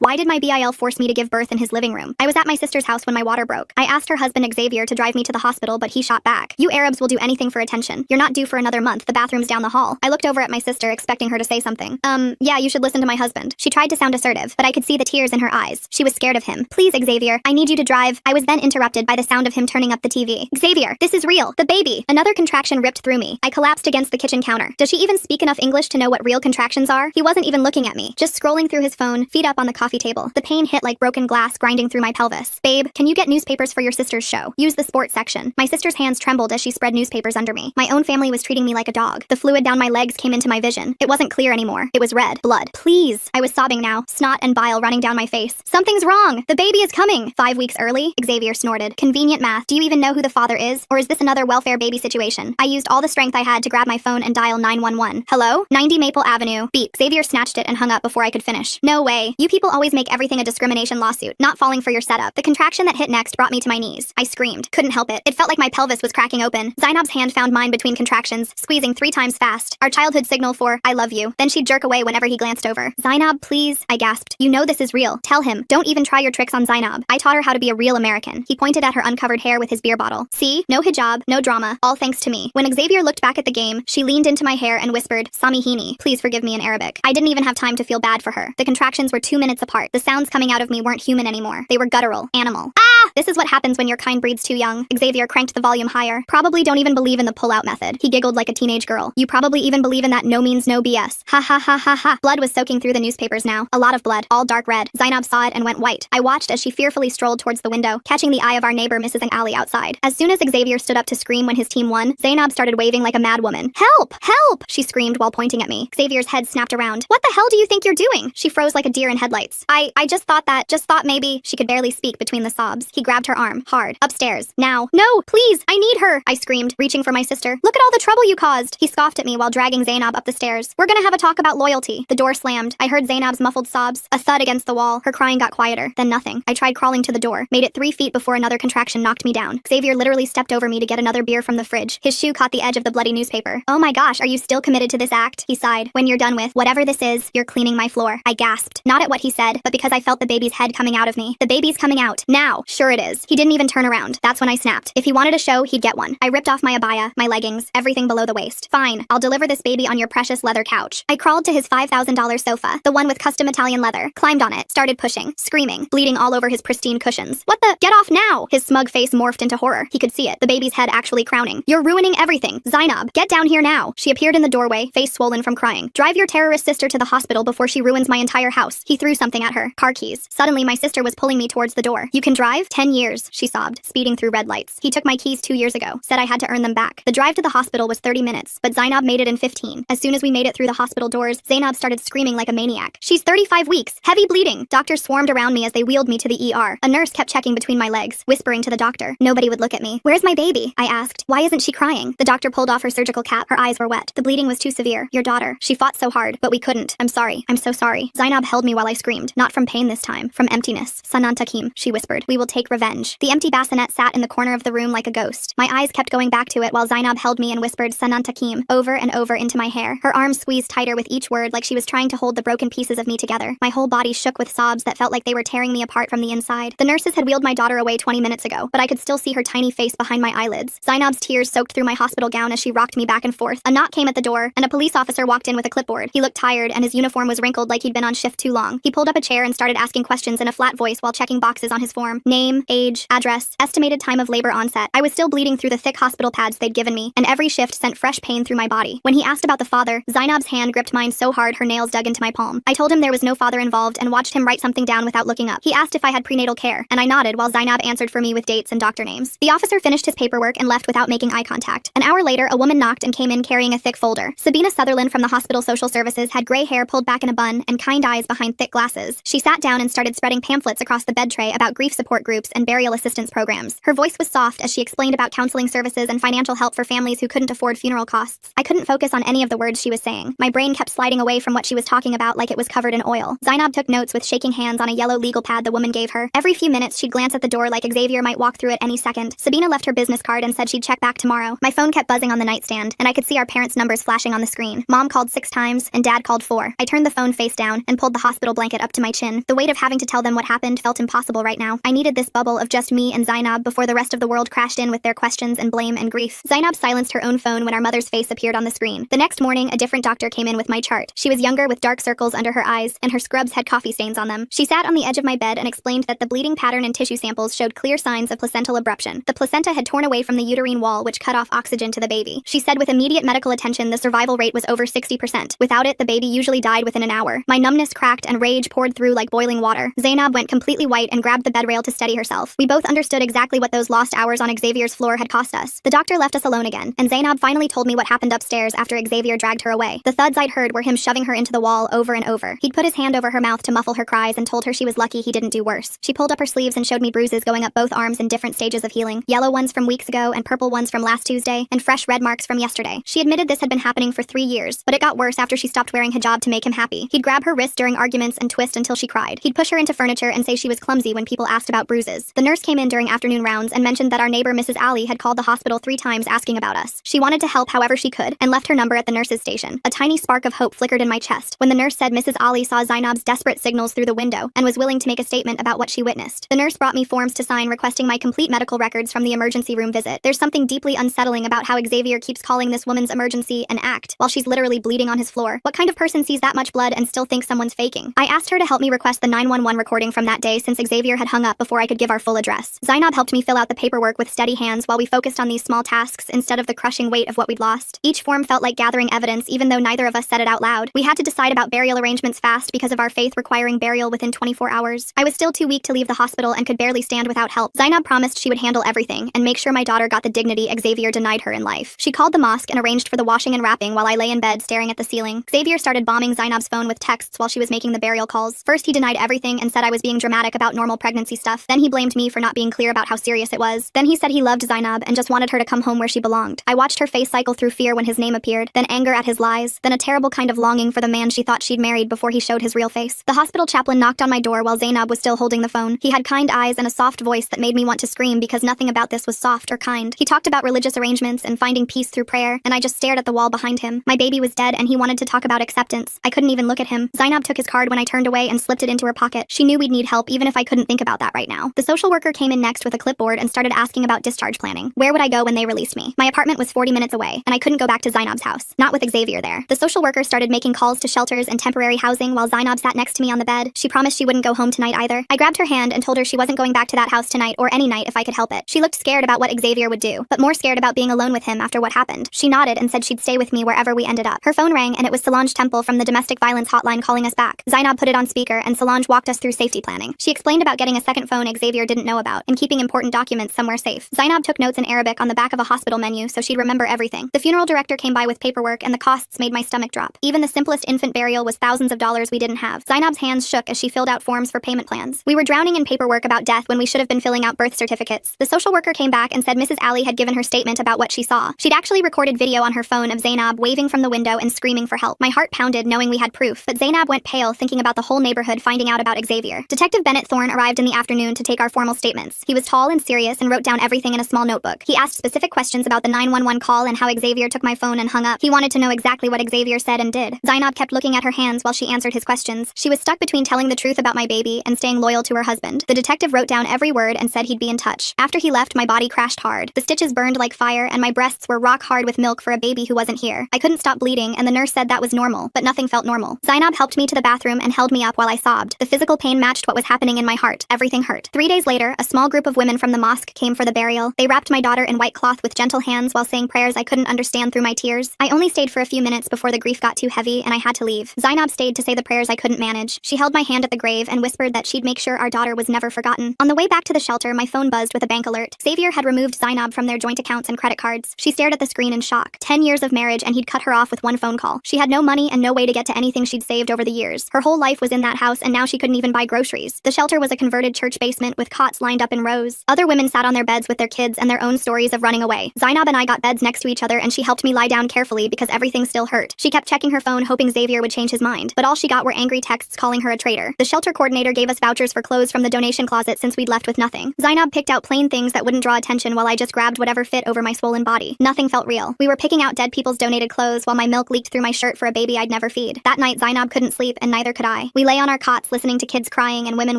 Why did my BIL force me to give birth in his living room? I was at my sister's house when my water broke. I asked her husband Xavier to drive me to the hospital, but he shot back. You Arabs will do anything for attention. You're not due for another month. The bathroom's down the hall. I looked over at my sister, expecting her to say something. Yeah, you should listen to my husband. She tried to sound assertive, but I could see the tears in her eyes. She was scared of him. Please, Xavier, I need you to drive. I was then interrupted by the sound of him turning up the TV. Xavier, this is real. The baby. Another contraction ripped through me. I collapsed against the kitchen counter. Does she even speak enough English to know what real contractions are? He wasn't even looking at me, just scrolling through his phone, feet up on the coffee table. The pain hit like broken glass grinding through my pelvis. Babe, can you get newspapers for your sister's show? Use the sports section. My sister's hands trembled as she spread newspapers under me. My own family was treating me like a dog. The fluid down my legs came into my vision. It wasn't clear anymore. It was red. Blood. Please. I was sobbing now, snot and bile running down my face. Something's wrong. The baby is coming. 5 weeks early? Xavier snorted. Convenient math. Do you even know who the father is? Or is this another welfare baby situation? I used all the strength I had to grab my phone and dial 911. Hello? 90 Maple Avenue. Beep. Xavier snatched it and hung up before I could finish. No way. You people always make everything a discrimination lawsuit, not falling for your setup. The contraction that hit next brought me to my knees. I screamed. Couldn't help it. It felt like my pelvis was cracking open. Zainab's hand found mine between contractions, squeezing 3 times fast. Our childhood signal for, I love you. Then she'd jerk away whenever he glanced over. Zainab, please, I gasped. You know this is real. Tell him. Don't even try your tricks on Zainab. I taught her how to be a real American. He pointed at her uncovered hair with his beer bottle. See? No hijab, no drama, all thanks to me. When Xavier looked back at the game, she leaned into my hair and whispered, Samihini, please forgive me in Arabic. I didn't even have time to feel bad for her. The contractions were 2 minutes apart. The sounds coming out of me weren't human anymore. They were guttural, animal. Ah! This is what happens when your kind breeds too young. Xavier cranked the volume higher. Probably don't even believe in the pull-out method. He giggled like a teenage girl. You probably even believe in that no means no BS. Ha ha ha ha ha. Blood was soaking through the newspapers now. A lot of blood, all dark red. Zainab saw it and went white. I watched as she fearfully strolled towards the window, catching the eye of our neighbor Mrs. Ali outside. As soon as Xavier stood up to scream when his team won, Zainab started waving like a mad woman. Help! Help! She screamed while pointing at me. Xavier's head snapped around. What the hell do you think you're doing? She froze like a deer in headlights. I just thought maybe. She could barely speak between the sobs. He grabbed her arm, hard. Upstairs. Now. No, please, I need her, I screamed, reaching for my sister. Look at all the trouble you caused. He scoffed at me while dragging Zainab up the stairs. We're gonna have a talk about loyalty. The door slammed. I heard Zainab's muffled sobs, a thud against the wall. Her crying got quieter, then nothing. I tried crawling to the door, made it 3 feet before another contraction knocked me down. Xavier literally stepped over me to get another beer from the fridge. His shoe caught the edge of the bloody newspaper. Oh my gosh, are you still committed to this act? He sighed. When you're done with whatever this is, you're cleaning my floor. I gasped. Not at what he said, but because I felt the baby's head coming out of me. The baby's coming out. Now. Sure it is. He didn't even turn around. That's when I snapped. If he wanted a show, he'd get one. I ripped off my abaya, my leggings, everything below the waist. Fine, I'll deliver this baby on your precious leather couch. I crawled to his $5,000 sofa, the one with custom Italian leather, climbed on it, started pushing, screaming, bleeding all over his pristine cushions. What the? Get off now! His smug face morphed into horror. He could see it, the baby's head actually crowning. You're ruining everything. Zainab, get down here now. She appeared in the doorway, face swollen from crying. Drive your terrorist sister to the hospital before she ruins my entire house. He threw something at her. Car keys. Suddenly, my sister was pulling me towards the door. You can drive? 10 years, she sobbed, speeding through red lights. He took my keys 2 years ago, said I had to earn them back. The drive to the hospital was 30 minutes, but Zainab made it in 15. As soon as we made it through the hospital doors, Zainab started screaming like a maniac. She's 35 weeks, heavy bleeding. Doctors swarmed around me as they wheeled me to the ER. A nurse kept checking between my legs, whispering to the doctor. Nobody would look at me. Where's my baby? I asked. Why isn't she crying? The doctor pulled off her surgical cap. Her eyes were wet. The bleeding was too severe. Your daughter. She fought so hard, but we couldn't. I'm sorry. I'm so sorry. Zainab held me while I screamed. Not from pain this time. From emptiness. Sanan Takim, she whispered. We will take revenge. The empty bassinet sat in the corner of the room like a ghost. My eyes kept going back to it while Zainab held me and whispered Sanan Takim over and over into my hair. Her arms squeezed tighter with each word like she was trying to hold the broken pieces of me together. My whole body shook with sobs that felt like they were tearing me apart from the inside. The nurses had wheeled my daughter away 20 minutes ago, but I could still see her tiny face behind my eyelids. Zainab's tears soaked through my hospital gown as she rocked me back and forth. A knock came at the door, and a police officer walked in with a clipboard. He looked tired, and his uniform was wrinkled like he'd been on shift too long. He pulled up a chair and started asking questions in a flat voice while checking boxes on his form. Name, age, address, estimated time of labor onset. I was still bleeding through the thick hospital pads they'd given me, and every shift sent fresh pain through my body. When he asked about the father, Zainab's hand gripped mine so hard her nails dug into my palm. I told him there was no father involved and watched him write something down without looking up. He asked if I had prenatal care, and I nodded while Zainab answered for me with dates and doctor names. The officer finished his paperwork and left without making eye contact. An hour later, a woman knocked and came in carrying a thick folder. Sabina Sutherland from the hospital social services had gray hair pulled back in a bun and kind eyes behind thick glasses. She sat down and started spreading pamphlets across the bed tray about grief support groups and burial assistance programs. Her voice was soft as she explained about counseling services and financial help for families who couldn't afford funeral costs. I couldn't focus on any of the words she was saying. My brain kept sliding away from what she was talking about like it was covered in oil. Zainab took notes with shaking hands on a yellow legal pad the woman gave her. Every few minutes, she'd glance at the door like Xavier might walk through it any second. Sabina left her business card and said she'd check back tomorrow. My phone kept buzzing on the nightstand, and I could see our parents' numbers flashing on the screen. Mom called 6 times, and Dad called 4. I turned the phone face down and pulled the hospital blanket up up to my chin. The weight of having to tell them what happened felt impossible right now. I needed this bubble of just me and Zainab before the rest of the world crashed in with their questions and blame and grief. Zainab silenced her own phone when our mother's face appeared on the screen. The next morning, a different doctor came in with my chart. She was younger with dark circles under her eyes, and her scrubs had coffee stains on them. She sat on the edge of my bed and explained that the bleeding pattern and tissue samples showed clear signs of placental abruption. The placenta had torn away from the uterine wall, which cut off oxygen to the baby. She said with immediate medical attention, the survival rate was over 60%. Without it, the baby usually died within an hour. My numbness cracked and rage poured through like boiling water. Zainab went completely white and grabbed the bed rail to steady herself. We both understood exactly what those lost hours on Xavier's floor had cost us. The doctor left us alone again, and Zainab finally told me what happened upstairs after Xavier dragged her away. The thuds I'd heard were him shoving her into the wall over and over. He'd put his hand over her mouth to muffle her cries and told her she was lucky he didn't do worse. She pulled up her sleeves and showed me bruises going up both arms in different stages of healing. Yellow ones from weeks ago and purple ones from last Tuesday, and fresh red marks from yesterday. She admitted this had been happening for 3 years, but it got worse after she stopped wearing hijab to make him happy. He'd grab her wrist during arguments and twist until she cried. He'd push her into furniture and say she was clumsy when people asked about bruises. The nurse came in during afternoon rounds and mentioned that our neighbor Mrs. Ali had called the hospital 3 times asking about us. She wanted to help however she could and left her number at the nurse's station. A tiny spark of hope flickered in my chest when the nurse said Mrs. Ali saw Zainab's desperate signals through the window and was willing to make a statement about what she witnessed. The nurse brought me forms to sign requesting my complete medical records from the emergency room visit. There's something deeply unsettling about how Xavier keeps calling this woman's emergency an act while she's literally bleeding on his floor. What kind of person sees that much blood and still thinks someone's faking? I asked her to help me request the 911 recording from that day since Xavier had hung up before I could give our full address. Zainab helped me fill out the paperwork with steady hands while we focused on these small tasks instead of the crushing weight of what we'd lost. Each form felt like gathering evidence even though neither of us said it out loud. We had to decide about burial arrangements fast because of our faith requiring burial within 24 hours. I was still too weak to leave the hospital and could barely stand without help. Zainab promised she would handle everything and make sure my daughter got the dignity Xavier denied her in life. She called the mosque and arranged for the washing and wrapping while I lay in bed staring at the ceiling. Xavier started bombing Zainab's phone with texts while she was making the burial calls. First he denied everything and said I was being dramatic about normal pregnancy stuff. Then he blamed me for not being clear about how serious it was. Then he said he loved Zainab and just wanted her to come home where she belonged. I watched her face cycle through fear when his name appeared, then anger at his lies, then a terrible kind of longing for the man she thought she'd married before he showed his real face. The hospital chaplain knocked on my door while Zainab was still holding the phone. He had kind eyes and a soft voice that made me want to scream because nothing about this was soft or kind. He talked about religious arrangements and finding peace through prayer, and I just stared at the wall behind him. My baby was dead and he wanted to talk about acceptance. I couldn't even look at him. Zainab took his card when I turned away and slipped it into her pocket. She knew we'd need help even if I couldn't think about that right now. The social worker came in next with a clipboard and started asking about discharge planning. Where would I go when they released me? My apartment was 40 minutes away, and I couldn't go back to Zainab's house. Not with Xavier there. The social worker started making calls to shelters and temporary housing while Zainab sat next to me on the bed. She promised she wouldn't go home tonight either. I grabbed her hand and told her she wasn't going back to that house tonight or any night if I could help it. She looked scared about what Xavier would do, but more scared about being alone with him after what happened. She nodded and said she'd stay with me wherever we ended up. Her phone rang and it was Solange Temple from the domestic violence hotline calling us back. Zainab put it on speaker and Solange walked us through safety planning. She explained about getting a second phone Xavier didn't know about and keeping important documents somewhere safe. Zainab took notes in Arabic on the back of a hospital menu so she'd remember everything. The funeral director came by with paperwork and the costs made my stomach drop. Even the simplest infant burial was thousands of dollars we didn't have. Zainab's hands shook as she filled out forms for payment plans. We were drowning in paperwork about death when we should have been filling out birth certificates. The social worker came back and said Mrs. Ali had given her statement about what she saw. She'd actually recorded video on her phone of Zainab waving from the window and screaming for help. My heart pounded knowing we had proof, but Zainab went pale thinking about the whole neighborhood finding out about Xavier. Detective Bennett Thorne arrived in the afternoon to take our formal statements. He was tall and serious and wrote down everything in a small notebook. He asked specific questions about the 911 call and how Xavier took my phone and hung up. He wanted to know exactly what Xavier said and did. Zainab kept looking at her hands while she answered his questions. She was stuck between telling the truth about my baby and staying loyal to her husband. The detective wrote down every word and said he'd be in touch. After he left, my body crashed hard. The stitches burned like fire and my breasts were rock hard with milk for a baby who wasn't here. I couldn't stop bleeding and the nurse said that was normal, but nothing felt normal. Zainab helped me to the bathroom and held me up while I sobbed. The physical pain matched what was happening in my heart. Everything hurt. 3 days later, a small group of women from the mosque came for the burial. They wrapped my daughter in white cloth with gentle hands while saying prayers I couldn't understand through my tears. I only stayed for a few minutes before the grief got too heavy and I had to leave. Zainab stayed to say the prayers I couldn't manage. She held my hand at the grave and whispered that she'd make sure our daughter was never forgotten. On the way back to the shelter, my phone buzzed with a bank alert. Xavier had removed Zainab from their joint accounts and credit cards. She stared at the screen in shock. 10 years of marriage and he'd cut her off with one phone call. She had no money and no way to get to anything she'd saved over the years. Her whole life was in that house and now she couldn't even buy groceries. The shelter was a converted church basement with cots lined up in rows. Other women sat on their beds with their kids and their own stories of running away. Zainab and I got beds next to each other and she helped me lie down carefully because everything still hurt. She kept checking her phone hoping Xavier would change his mind, but all she got were angry texts calling her a traitor. The shelter coordinator gave us vouchers for clothes from the donation closet since we'd left with nothing. Zainab picked out plain things that wouldn't draw attention while I just grabbed whatever fit over my swollen body. Nothing felt real. We were picking out dead people's donated clothes while my milk leaked through my shirt for a baby I'd never feed. That night Zainab couldn't sleep and neither could I. We lay on our cots listening to kids crying and women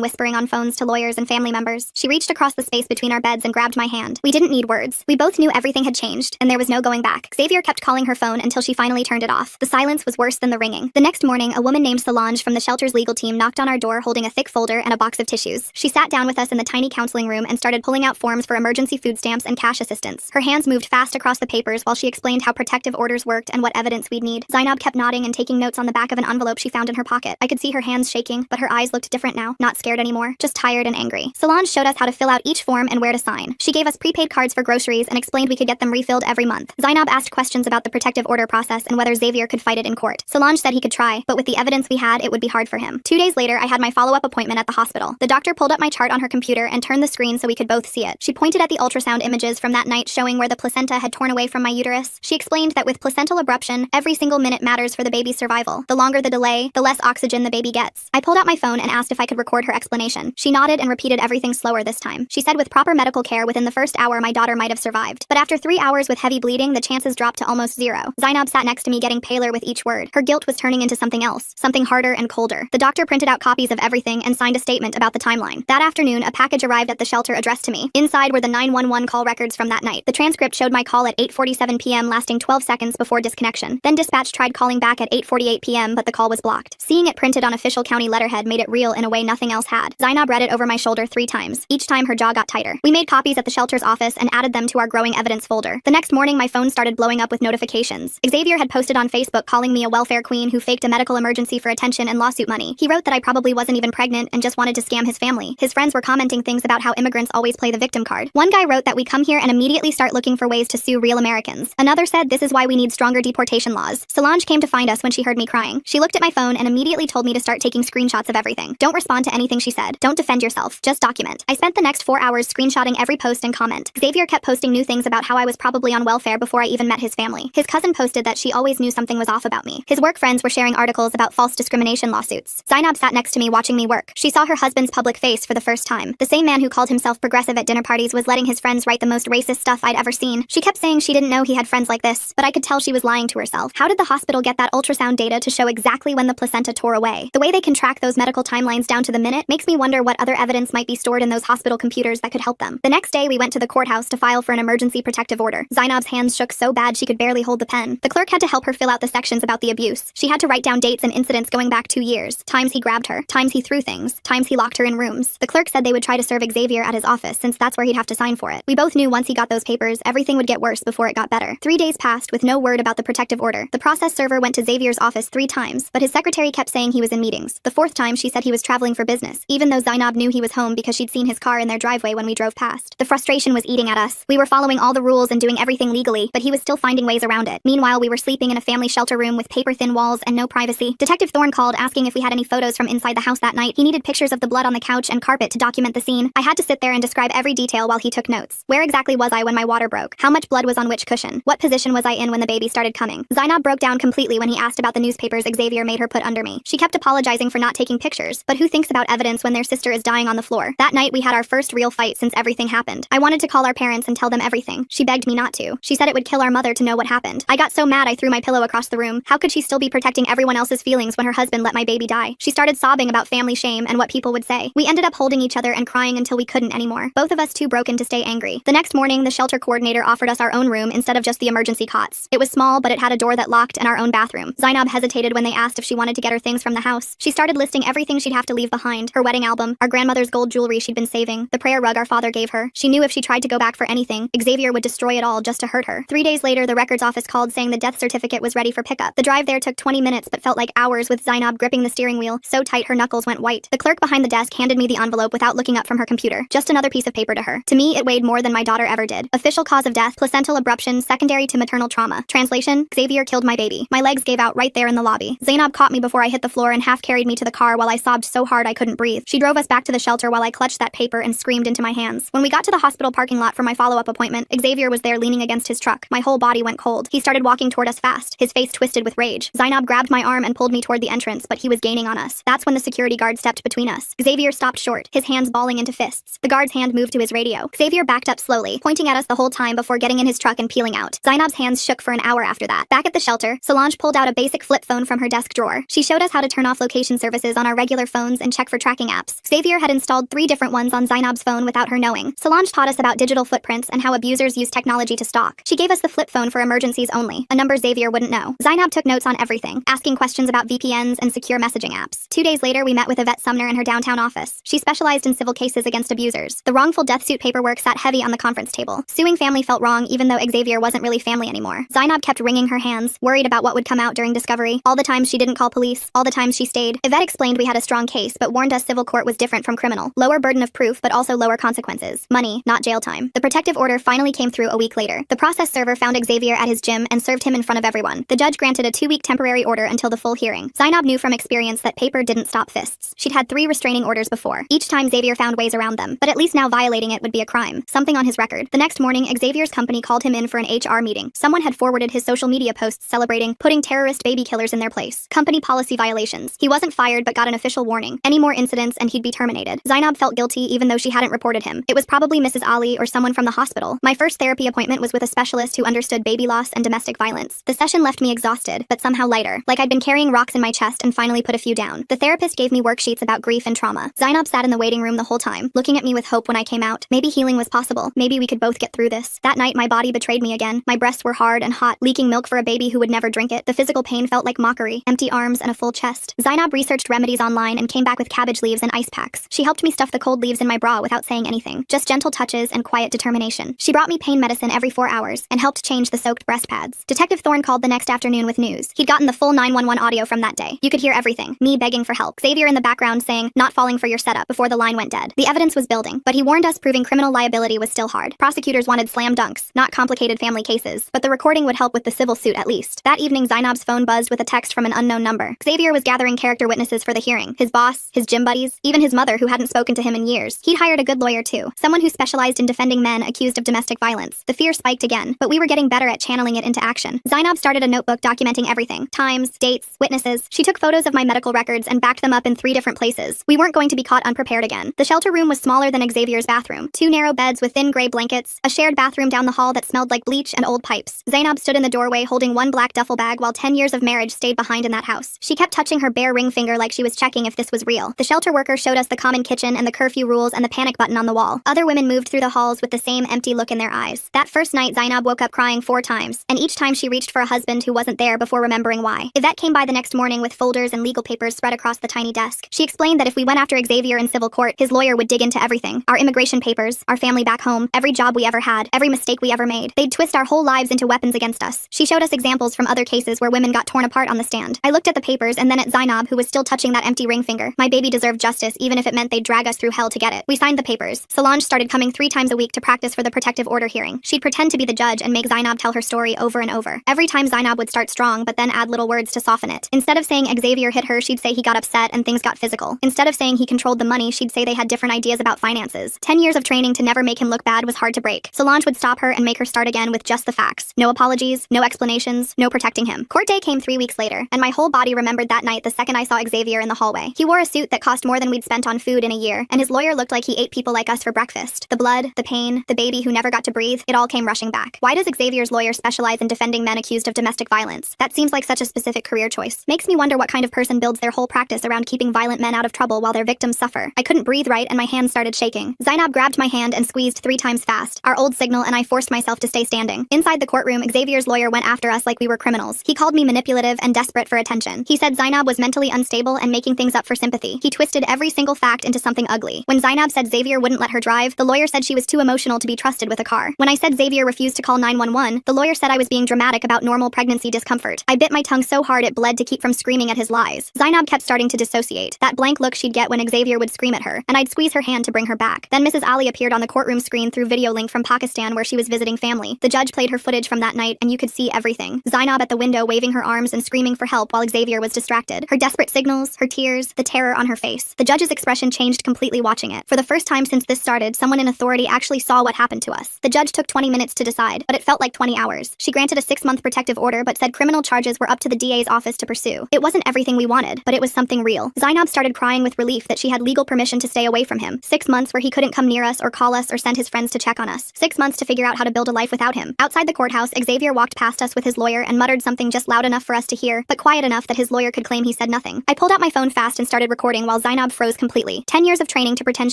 whispering on phones to lawyers and family members. She reached across the space between our beds and grabbed my hand. We didn't need words. We both knew everything had changed, and there was no going back. Xavier kept calling her phone until she finally turned it off. The silence was worse than the ringing. The next morning, a woman named Solange from the shelter's legal team knocked on our door holding a thick folder and a box of tissues. She sat down with us in the tiny counseling room and started pulling out forms for emergency food stamps and cash assistance. Her hands moved fast across the papers while she explained how protective orders worked and what evidence we'd need. Zainab kept nodding and taking notes on the back of an envelope she found in her pocket. I could see her hands shaking, but her eyes looked different now, not scared anymore, just tired and angry. Solange showed us how to fill out each form and where to sign. She gave us prepaid cards for groceries and explained we could get them refilled every month. Zainab asked questions about the protective order process and whether Xavier could fight it in court. Solange said he could try, but with the evidence we had, it would be hard for him. 2 days later, I had my follow-up appointment at the hospital. The doctor pulled up my chart on her computer and turned the screen so we could both see it. She pointed at the ultrasound images from that night showing where the placenta had torn away from my uterus. She explained that with placental abruption, every single minute matters for the baby's survival. The longer the delay, the less oxygen the baby gets. I pulled out my phone and asked if I could record her explanation. She nodded and repeated everything slower this time. She said with proper medical care within the first hour my daughter might have survived. But after 3 hours with heavy bleeding, the chances dropped to almost zero. Zainab sat next to me getting paler with each word. Her guilt was turning into something else, something harder and colder. The doctor printed out copies of everything and signed a statement about the timeline. That afternoon, a package arrived at the shelter addressed to me. Inside were the 911 call records from that night. The transcript showed my call at 8:47 p.m. lasting 12 seconds before disconnection. Then dispatch tried calling back at 8:48 p.m. but the call was blocked. Seeing it printed on official county letterhead made it real in a way nothing else had. Zainab read it over my shoulder 3 times. Each time her jaw got tighter. We made copies at the shelter's office and added them to our growing evidence folder. The next morning, my phone started blowing up with notifications. Xavier had posted on Facebook calling me a welfare queen who faked a medical emergency for attention and lawsuit money. He wrote that I probably wasn't even pregnant and just wanted to scam his family. His friends were commenting things about how immigrants always play the victim card. One guy wrote that we come here and immediately start looking for ways to sue real Americans. Another said this is why we need stronger deportation laws. Solange came to find us when she heard me crying. She looked at my phone and immediately told me to start taking screenshots of everything. Don't respond to anything she said. Don't defend yourself. Just document. I spent the next 4 hours screenshotting every post and comment. Xavier kept posting new things about how I was probably on welfare before I even met his family. His cousin posted that she always knew something was off about me. His work friends were sharing articles about false discrimination lawsuits. Zainab sat next to me watching me work. She saw her husband's public face for the first time. The same man who called himself progressive at dinner parties was letting his friends write the most racist stuff I'd ever seen. She kept saying she didn't know he had friends like this, but I could tell she was lying to herself. How did the hospital get that ultrasound data to show exactly when the placenta tore away? The way they can track those medical timelines down to the minute makes me wonder what other evidence might be stored in those hospital computers that could help them. The next day, we went to the courthouse to file for an emergency protective order. Zainab's hands shook so bad she could barely hold the pen. The clerk had to help her fill out the sections about the abuse. She had to write down dates and incidents going back 2 years. Times he grabbed her, times he threw things, times he locked her in rooms. The clerk said they would try to serve Xavier at his office since that's where he'd have to sign for it. We both knew once he got those papers, everything would get worse before it got better. 3 days passed with no word about the protective order. The process server went to Xavier's office 3 times, but his secretary kept saying he was in meetings. The 4th time, she said he was traveling for business, even though Zainab knew he was home because she'd seen his car in their driveway when we drove past. The frustration was eating at us. We were following all the rules and doing everything legally, but he was still finding ways around it. Meanwhile, we were sleeping in a family shelter room with paper-thin walls and no privacy. Detective Thorne called asking if we had any photos from inside the house that night. He needed pictures of the blood on the couch and carpet to document the scene. I had to sit there and describe every detail while he took notes. Where exactly was I when my water broke? How much blood was on which cushion? What position was I in when the baby started coming? Zainab broke down completely when he asked about the newspapers Xavier made her put under me. She kept apologizing for not taking pictures, but who thinks about evidence when their sister is dying on the floor? That night we had our first real fight since everything happened. I wanted to call our parents and tell them everything. She begged me not to. She said it would kill our mother to know what happened. I got so mad I threw my pillow across the room. How could she still be protecting everyone else's feelings when her husband let my baby die? She started sobbing about family shame and what people would say. We ended up holding each other and crying until we couldn't anymore. Both of us too broken to stay angry. The next morning, the shelter coordinator offered us our own room instead of just the emergency cots. It was small, but it had a door that locked and our own bathroom. Zainab hesitated when they asked if she wanted to get her things from the house. She started listing everything she'd have to leave behind. Her wedding album, our grandmother's gold jewelry she'd been saving, the prayer rug our father gave her. She knew if she tried to go back for anything, Xavier would destroy it all just to hurt her. 3 days later, the records office called saying the death certificate was ready for pickup. The drive there took 20 minutes but felt like hours with Zainab gripping the steering wheel so tight her knuckles went white. The clerk behind the desk handed me the envelope without looking up from her computer. Just another piece of paper to her. To me, it weighed more than my daughter ever did. Official cause of death, placental abruption, secondary to maternal trauma. Translation, Xavier killed my baby. My legs gave out right there in the lobby. Zainab caught me before I hit the floor and half carried me to the car while I sobbed so hard I couldn't breathe. She drove us back to the shelter while I clutched that paper and screamed into my hands. When we got to the hospital parking lot for my follow-up appointment, Xavier was there leaning against his truck. My whole body went cold. He started walking toward us fast, his face twisted with rage. Zainab grabbed my arm and pulled me toward the entrance, but he was gaining on us. That's when the security guard stepped between us. Xavier stopped short, his hands balling into fists. The guard's hand moved to his radio. Xavier backed up slowly, pointing at us the whole time before getting in his truck and peeling out. Zainab's hands shook for an hour after that. Back at the shelter, Solange pulled out a basic flip phone from her desk drawer. She showed us how to turn off location services on our regular phones and check for tracking apps. Xavier had installed 3 different ones on Zainab's phone without her knowing. Solange taught us about digital footprints and how abusers use technology to stalk. She gave us the flip phone for emergencies only, a number Xavier wouldn't know. Zainab took notes on everything, asking questions about VPNs and secure messaging apps. 2 days later, we met with Yvette Sumner in her downtown office. She specialized in civil cases against abusers. The wrongful death suit paperwork sat heavy on the conference table. Suing family felt wrong even though Xavier wasn't really family anymore. Zainab kept wringing her hands, worried about what would come out during discovery. All the times she didn't call police, all the times she stayed. Yvette explained we had a strong case, but warned us civil court was different from criminal. Lower burden of proof, but also lower consequences. Money, not jail time. The protective order finally came through a week later. The process server found Xavier at his gym and served him in front of everyone. The judge granted a 2-week temporary order until the full hearing. Zainab knew from experience that paper didn't stop fists. She'd had 3 restraining orders before. Each time Xavier found ways around them, but at least now violating it would be a crime. Something on his record. The next morning, Xavier's company called him in for an HR meeting. Someone had forwarded his social media posts celebrating putting terrorist baby killers in their place. Company policy violations. He wasn't fired but got an official warning. Any more incidents and he'd be terminated. Zainab felt guilty even though she hadn't reported him. It was probably Mrs. Ali or someone from the hospital. My first therapy appointment was with a specialist who understood baby loss and domestic violence. The session left me exhausted, but somehow lighter, like I'd been carrying rocks in my chest and finally put a few down. The therapist gave me worksheets about grief and trauma. Zainab sat in the waiting room the whole time, looking at me with hope when I came out. Maybe healing was possible. Maybe we could both get through this. That night, my body betrayed me again. My breasts were hard and hot, leaking milk for a baby who would never drink it. The physical pain felt like mockery, empty arms and a full chest. Zainab researched remedies online and came back with cabbage leaves and ice packs. She helped me stuff the cold leaves in my bra without saying anything. Just gentle touches and quiet determination. She brought me pain medicine every 4 hours and helped change the soaked breast pads. Detective Thorne called the next afternoon with news. He'd gotten the full 911 audio from that day. You could hear everything. Me begging for help. Xavier in the background saying, "Not falling for your setup," before the line went dead. The evidence was building, but he warned us proving criminal liability was still hard. Prosecutors wanted slam dunks, not complicated family cases, but the recording would help with the civil suit at least. That evening, Zainab's phone buzzed with a text from an unknown number. Xavier was gathering character witnesses for the hearing. His boss, his gym buddies, even his mother who hadn't spoken to him in years. He'd hired a good lawyer too, someone who specialized in defending men accused of domestic violence. The fear spiked again, but we were getting better at channeling it into action. Zainab started a notebook documenting everything. Times, dates, witnesses. She took photos of my medical records and backed them up in 3 different places. We weren't going to be caught unprepared again. The shelter room was smaller than Xavier's bathroom. 2 narrow beds with thin gray blankets, a shared bathroom down the hall that smelled like bleach and old pipes. Zainab stood in the doorway holding 1 black duffel bag while 10 years of marriage stayed behind in that house. She kept touching her bare ring finger like she was checking if this was real. The shelter worker showed us the common kitchen and the curfew rules and the panic button on the wall. Other women moved through the halls with the same empty look in their eyes. That first night, Zainab woke up crying 4 times, and each time she reached for a husband who wasn't there before remembering why. Yvette came by the next morning with folders and legal papers spread across the tiny desk. She explained that if we went after Xavier in civil court, his lawyer would dig into everything. Our immigration papers, our family back home, every job we ever had, every mistake we ever made. They'd twist our whole lives into weapons against us. She showed us examples from other cases where women got torn apart on the stand. I looked at the papers and then at Zainab, who was still touching that empty ring finger. My baby deserved justice, even if it meant they'd drag us through hell to get it. We signed the papers. Solange started coming 3 times a week to practice for the protective order hearing. She'd pretend to be the judge and make Zainab tell her story over and over. Every time Zainab would start strong, but then add little words to soften it. Instead of saying Xavier hit her, she'd say he got upset and things got physical. Instead of saying he controlled the money, she'd say they had different ideas about finances. 10 years of training to never make him look bad was hard to break. Solange would stop her and make her start again with just the facts. No apologies, no explanations, no protecting him. Court day came 3 weeks later, and my whole body remembered that night the second I saw Xavier in the hallway. He wore a suit that cost more than we'd spent on food in a year, and his lawyer looked like he ate people like us for breakfast. The blood, the pain, the baby who never got to breathe, it all came rushing back. Why does Xavier's lawyer specialize in defending men accused of domestic violence? That seems like such a specific career choice. Makes me wonder what kind of person builds their whole practice around keeping violent men out of trouble while their victims suffer. I couldn't breathe right and my hands started shaking. Zainab grabbed my hand and squeezed 3 times fast, our old signal, and I forced myself to stay standing. Inside the courtroom, Xavier's lawyer went after us like we were criminals. He called me manipulative and desperate for attention. He said Zainab was mentally unstable and making things up for sympathy. He twisted every single fact into something ugly. When Zainab said Xavier wouldn't let her drive, the lawyer said she was too emotional to be trusted with a car. When I said Xavier refused to call 911, the lawyer said I was being dramatic about normal pregnancy discomfort. I bit my tongue so hard it bled to keep from screaming at his lies. Zainab kept starting to dissociate, that blank look she'd get when Xavier would scream at her, and I'd squeeze her hand to bring her back. Then Mrs. Ali appeared on the courtroom screen through video link from Pakistan where she was visiting family. The judge played her footage from that night and you could see everything. Zainab at the window waving her arms and screaming for help while Xavier was distracted. Her desperate signals, her tears, the terror on her face. The judge's expression changed completely watching it. For the first time since this started, someone in authority actually saw what happened to us. The judge took 20 minutes to decide, but it felt like 20 hours. She granted a 6-month protective order but said criminal charges were up to the DA's office to pursue. It wasn't everything we wanted, but it was something real. Zainab started crying with relief that she had legal permission to stay away from him. 6 months where he couldn't come near us or call us or send his friends to check on us. 6 months to figure out how to build a life without him. Outside the courthouse, Xavier walked past us with his lawyer and muttered something just loud enough for us to hear, but quiet enough that his lawyer could claim he said nothing. I pulled out my phone fast and started recording while Zainab froze completely. 10 years of training to pretend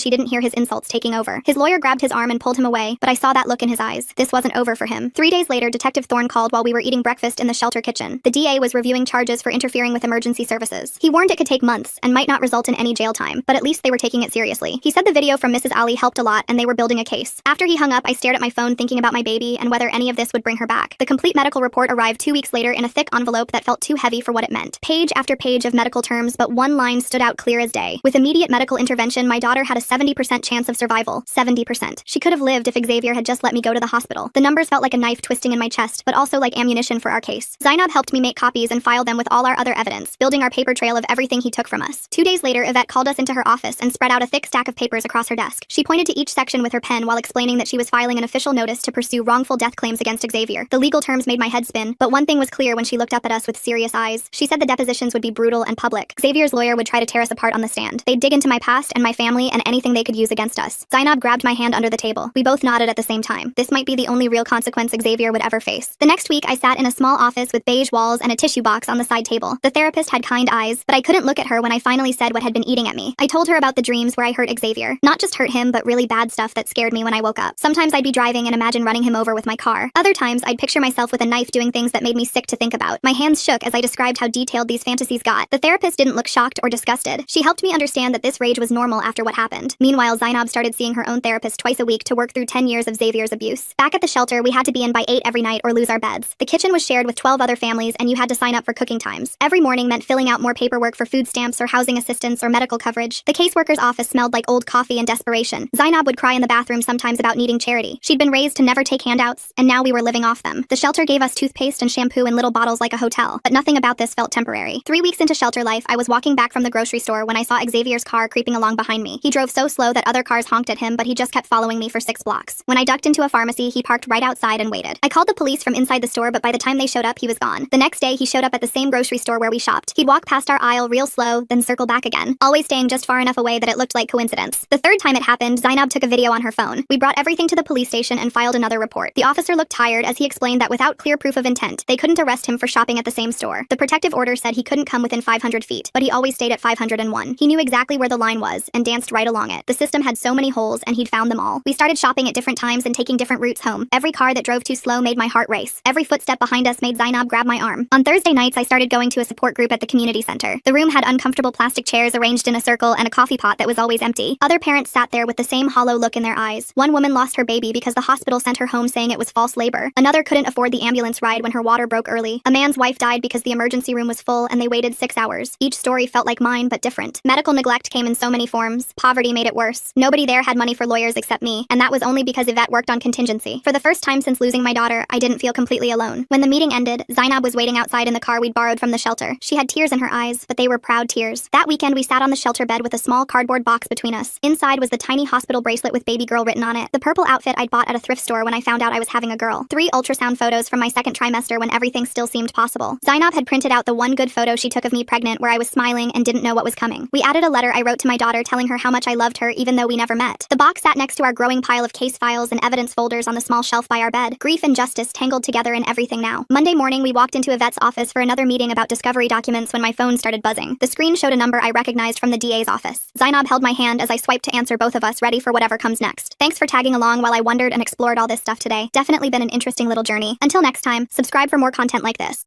she didn't hear his insults taking over. His lawyer grabbed his arm and pulled him away, but I saw that look in his eyes. This wasn't over for him. 3 days later, Detective Thorne called while we were eating breakfast in the shelter kitchen. The DA was reviewing charges for interfering with emergency services. He warned it could take months and might not result in any jail time, but at least they were taking it seriously. He said the video from Mrs. Ali helped a lot and they were building a case. After he hung up, I stared at my phone thinking about my baby and whether any of this would bring her back. The complete medical report arrived 2 weeks later in a thick envelope that felt too heavy for what it meant. Page after page of medical terms, but one line stood out clear as day. With immediate medical intervention, my daughter had a 70% chance of survival. 70%. She could have lived if Xavier had just let me go to the hospital. The numbers felt like a knife twisting in my chest, but also like ammunition for our case. Zainab helped me make copies and file them with all our other evidence, building our paper trail of everything he took from us. 2 days later, Yvette called us into her office and spread out a thick stack of papers across her desk. She pointed to each section with her pen while explaining that she was filing an official notice to pursue wrongful death claims against Xavier. The legal terms made my head spin, but one thing was clear when she looked up at us with serious eyes. She said the depositions would be brutal and public. Xavier's lawyer would try to tear us apart on the stand. They'd dig into my past and my family and anything they could use against us. Zainab grabbed my hand under the table. We both nodded at the same time. This might be the only real consequence Xavier would ever face. The next week, I sat in a small office with beige walls and a tissue box on the side table. The therapist had kind eyes, but I couldn't look at her when I finally said what had been eating at me. I told her about the dreams where I hurt Xavier. Not just hurt him, but really bad stuff that scared me when I woke up. Sometimes I'd be driving and imagine running him over with my car. Other times, I'd picture myself with a knife doing things that made me sick to think about. My hands shook as I described how detailed these fantasies got. The therapist didn't look shocked or disgusted. She helped me understand that this rage was normal after what happened. Meanwhile, Zainab started seeing her own therapist twice a week to work through 10 years of Xavier's abuse. Back at the shelter, we had to be in by 8 every night or lose our beds. The kitchen was shared with 12 other families and you had to sign up for cooking times. Every morning meant filling out more paperwork for food stamps or housing assistance or medical coverage. The caseworker's office smelled like old coffee and desperation. Zainab would cry in the bathroom sometimes about needing charity. She'd been raised to never take handouts, and now we were living off them. The shelter gave us toothpaste and shampoo in little bottles like a hotel, but nothing about this felt temporary. 3 weeks into shelter life, I was walking back from the grocery store when I saw Xavier's car creeping along behind me. He drove so slow that other cars honked at him, but he just kept following me for 6 blocks. When I ducked into a pharmacy, he parked right outside and waited. I called the police from inside the store, but by the time they showed up, he was gone. The next day, he showed up at the same grocery store where we shopped. He'd walk past our aisle real slow, then circle back again, always staying just far enough away that it looked like coincidence. The third time it happened, Zainab took a video on her phone. We brought everything to the police station and filed another report. The officer looked tired as he explained that without clear proof of intent, they couldn't arrest him for shopping at the same store. The protective order said he couldn't come within 500 feet, but he always stayed at 501. He knew exactly where the line was and danced right along it. The system had so many holes and he'd found them all. We started shopping at different times and taking different routes home. Every car that drove too slow made my heart race. Every footstep behind us made Zainab grab my arm. On Thursday nights, I started going to a support group at the community center. The room had uncomfortable plastic chairs arranged in a circle and a coffee pot that was always empty. Other parents sat there with the same hollow look in their eyes. One woman lost her baby because the hospital sent her home saying it was false labor. Another couldn't afford the ambulance ride when her water broke early. A man's wife died because the emergency room was full and they waited 6 hours. Each story felt like mine, but different. Medical neglect came in so many forms. Poverty made it worse. Nobody there had money for lawyers except me, and that was only because Yvette worked on contingency. For the first time since losing my daughter, I didn't feel completely alone. When the meeting ended, Zainab was waiting outside in the car we'd borrowed from the shelter. She had tears in her eyes, but they were proud tears. That weekend, we sat on the shelter bed with a small cardboard box between us. Inside was the tiny hospital bracelet with baby girl written on it, the purple outfit I'd bought at a thrift store when I found out I was having a girl, 3 ultrasound photos from my second trimester when everything still seemed possible. Zainab had printed out the one good photo she took of me pregnant where I was smiling and didn't know what was coming. We added a letter I wrote to my daughter telling her how much I loved her even though we never met. The box sat next to our growing pile of case files and evidence folders on the small shelf by our bed. Grief and justice tangled together in everything now. Monday morning, we walked into Yvette's office for another meeting about discovery documents when my phone started buzzing. The screen showed a number I recognized from the DA's office. Zainab held my hand as I swiped to answer both of us, ready for whatever comes next. Thanks for tagging along while I wondered and explored all this stuff today. Definitely been an interesting little journey. Until next time, subscribe for more content like this.